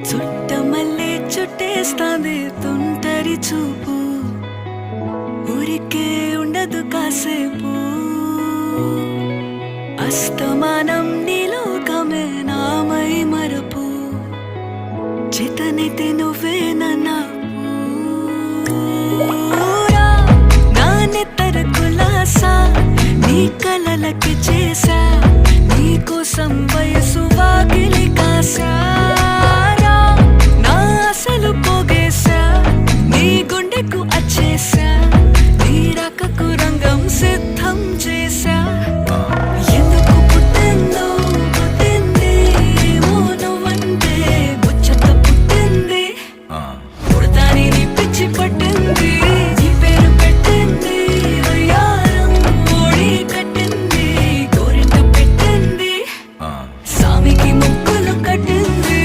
చుట్టమల్లే చుట్టేస్తాంది తుంటరి చూపు, ఊరికే ఉండదు కాసేపు. అస్తమానం నీలోకమే నామై మరపు, చేతనైతే నువ్వే నూరా నానెత్తర కులాసా నీ కలలకి చేసా, నీ కోసం వయసు వాకిలి కాసా.